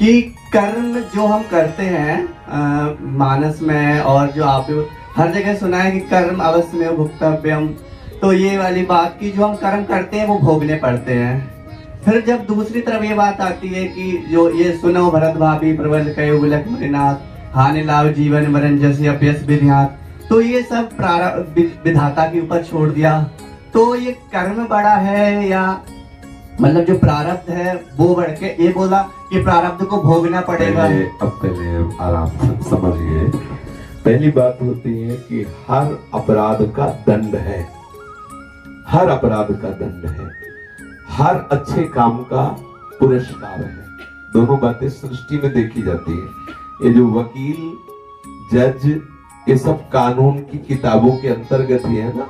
कि कर्म जो हम करते हैं मानस में, और जो आप हर जगह सुना है कि कर्म अवश्य में भुक्तव्यम, तो ये वाली बात की जो हम कर्म करते हैं वो भोगने पड़ते हैं। फिर जब दूसरी तरफ ये बात आती है कि जो ये सुनो भरत भाभी प्रबल कयो बुलक मृनाथ हानि लाभ जीवन मरण जैसे अपयस विध्यात, तो ये सब प्रारब्ध विधाता के ऊपर छोड़ दिया। तो ये कर्म बड़ा है या मतलब जो प्रारब्ध है वो बढ़ के, ये बोला कि प्रारब्ध को भोगना पड़ेगा। पहले आराम से समझिए। पहली बात होती है कि हर अपराध का दंड है, हर अपराध का दंड है, हर अच्छे काम का पुरस्कार है। दोनों बातें सृष्टि में देखी जाती है। ये जो वकील, जज, ये सब कानून की किताबों के अंतर्गत ही है ना।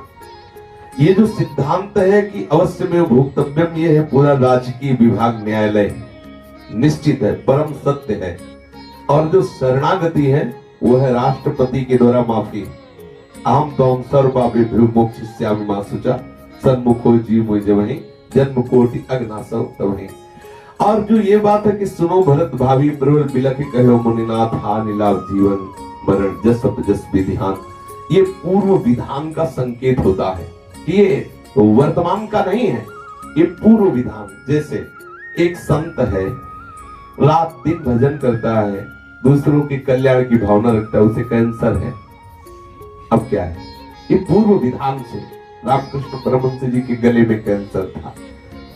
ये जो सिद्धांत है कि अवश्य में भोक्तव्यम, ये है पूरा राजकीय विभाग न्यायालय निश्चित है, परम सत्य है। और जो शरणागति है वो है राष्ट्रपति के द्वारा माफी। अहम तोम सर्वपापी मोक्षयिष्यामि मा शुचा सन्मुखो जीव मुझ वहीं जन्म कोटि अग्नासव तवहीं। और जो ये बात है कि सुनो भरत भाभी प्रबल बिलख कहो मुनिनाथ हानि लाभ जीवन मरण जस जस विधान, ये पूर्व विधान का संकेत होता है। ये वर्तमान का नहीं है, ये पूर्व विधान। जैसे एक संत है, रात दिन भजन करता है, दूसरों के कल्याण की भावना रखता है, उसे कैंसर है। अब क्या है, ये पूर्व विधान से रामकृष्ण परमहंस जी के गले में कैंसर था,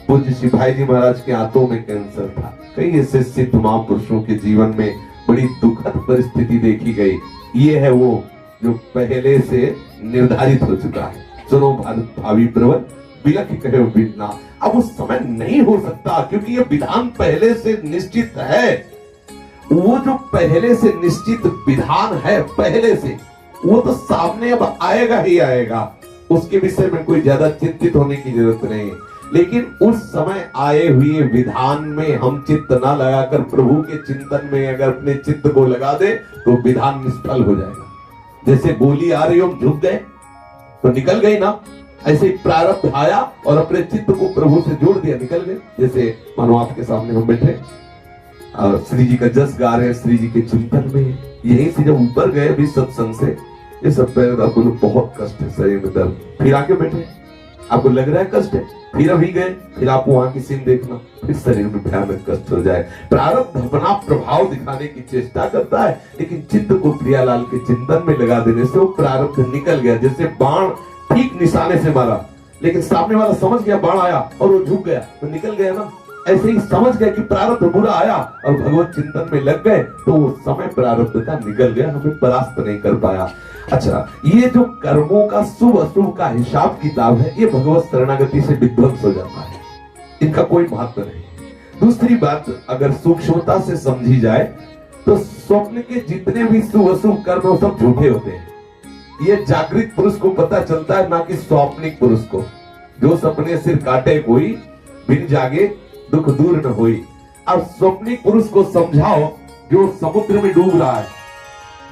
पूज्य श्री भाई जी महाराज के हाथों में कैंसर था, कई ऐसे सिद्ध महापुरुषों के जीवन में बड़ी दुखद परिस्थिति देखी गई। ये है वो जो पहले से निर्धारित हो चुका है। सुनो भारत भावी प्रबल बिलख कहे बिना, अब उस समय नहीं हो सकता क्योंकि ये विधान पहले से निश्चित है। वो जो पहले से निश्चित विधान है, पहले से, वो तो सामने अब आएगा ही आएगा, उसके विषय में कोई ज्यादा चिंतित होने की जरूरत नहीं। लेकिन उस समय आए हुए विधान में हम चित्त ना लगाकर प्रभु के चिंतन में अगर अपने चित्त को लगा दे तो विधान निष्फल हो जाएगा। जैसे गोली आ रही हो, हम झुक गए तो निकल गई ना, ऐसे ही प्रारब्ध आया और अपने चित्त को प्रभु से जोड़ दिया, निकल गए। जैसे मानो आपके सामने हम बैठे और श्री जी का जस गा रहे हैं, श्री जी के चिंतन में, यहीं से जब ऊपर गए भी सत्संग से, ये सब पैर आपको बहुत कष्ट है, शरीर में दर्द, फिर आके बैठे, आपको लग रहा है कष्ट है, फिर अभी गए, फिर आप वहां की सीन देखना, फिर शरीर में भयानक कष्ट हो जाए। प्रारब्ध अपना प्रभाव दिखाने की चेष्टा करता है, लेकिन चित्त को प्रियालाल के चिंतन में लगा देने से वो प्रारब्ध निकल गया। जैसे बाण ठीक निशाने से मारा, लेकिन सामने वाला समझ गया बाण आया और वो झुक गया तो निकल गया ना। ऐसे ही समझ गया कि प्रारब्ध बुरा आया और भगवत चिंतन में लग गए तो वो समय प्रारब्ध का निकल गया, हमें परास्त नहीं कर पाया। अच्छा, ये जो कर्मों का शुभ अशुभ का हिसाब किताब है, ये भगवत शरणागति से विध्वंस हो जाता है, इनका कोई महत्व नहीं। दूसरी बात, अगर सूक्ष्मता से समझी जाए तो स्वप्न के जितने भी शुभ अशुभ कर्म सब झूठे होते हैं। ये जागृत पुरुष को पता चलता है, ना कि स्वप्निक पुरुष को। जो सपने सिर काटे कोई बिन जागे दुख दूर न होई। अब स्वप्निक पुरुष को समझाओ जो समुद्र में डूब रहा है,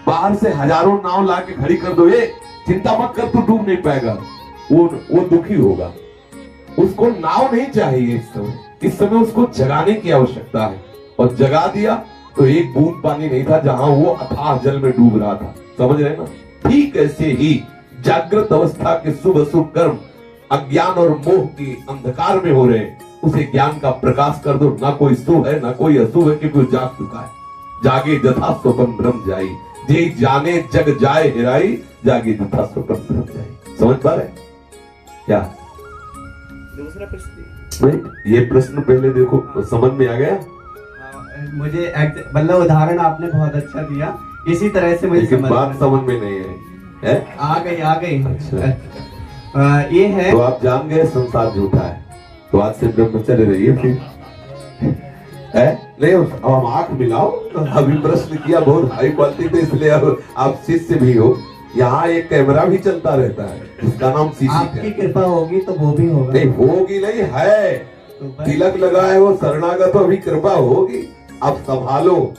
बाहर से हजारों नाव ला के खड़ी कर दो, ये चिंता मत कर, तू डूब नहीं पाएगा, वो दुखी होगा। उसको नाव नहीं चाहिए इस समय उसको जगाने की आवश्यकता है, और जगा दिया तो एक बूंद पानी नहीं था जहां वो अथाह जल में डूब रहा था। समझ रहे ना? ठीक ऐसे ही जागृत अवस्था के शुभ अशुभ कर्म अज्ञान और मोह के अंधकार में हो रहे, उसे ज्ञान का प्रकाश कर दो, ना कोई शुभ है ना कोई अशुभ है, क्योंकि जाग चुका है। जागे जथा स्वपन ब्रह्म जाई, जे जाने जग जाए हिराई, जागे जथा स्वपन ब्रह्म जाई। समझ पा रहे क्या? दूसरा प्रश्न, ये प्रश्न पहले देखो, समझ में आ गया? मुझे मतलब उदाहरण आपने बहुत अच्छा दिया, इसी तरह से मुझे बात समझ में नहीं है? आ गई। अच्छा, ये है तो आप जान गए संसार झूठा है, तो आज से ब्रह्मचर्य रहिए फिर। नहीं, अब हम आंख मिलाओ। अभी प्रश्न किया बहुत हाई क्वालिटी थे, इसलिए अब आप शिष्य भी हो। यहाँ एक कैमरा भी चलता रहता है जिसका नाम सीसी। आपकी कृपा होगी तो वो भी होगा। नहीं होगी, नहीं है, तिलक लगाए वो शरणागत तो अभी कृपा होगी। अब संभालो,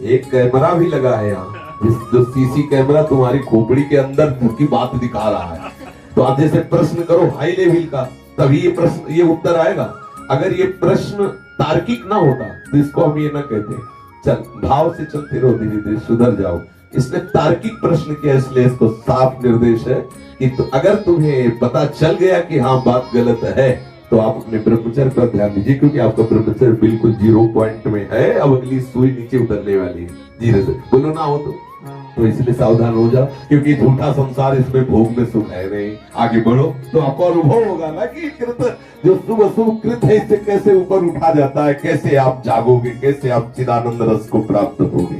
एक कैमरा भी लगा है यहाँ, जो सीसी कैमरा तुम्हारी खोपड़ी के अंदर की बात दिखा रहा है। तो आप जैसे प्रश्न करो हाई लेवल का, तभी ये प्रश्न, ये उत्तर आएगा। अगर ये प्रश्न तार्किक ना होता तो इसको हम ये ना कहते चल भाव से चलते रहो, धीरे धीरे सुधर जाओ। इसने तार्किक प्रश्न किया, इसलिए इसको साफ निर्देश है कि अगर तुम्हें पता चल गया कि हाँ बात गलत है तो आप अपने ब्रह्मचर्य पर ध्यान दीजिए, क्योंकि आपका ब्रह्मचर्य बिल्कुल 0 पॉइंट में है। अब अगली सुई नीचे उतरने वाली है, धीरे से बोलो ना हो तो इसलिए सावधान हो जाओ, क्योंकि झूठा संसार, इसमें भोग में सुख है नहीं। आगे बढ़ो तो आपको अनुभव होगा ना कि कृत जो शुभ शुभ कृत है इससे कैसे ऊपर उठा जाता है, कैसे आप जागोगे, कैसे आप चिदानंद रस को प्राप्त होगे।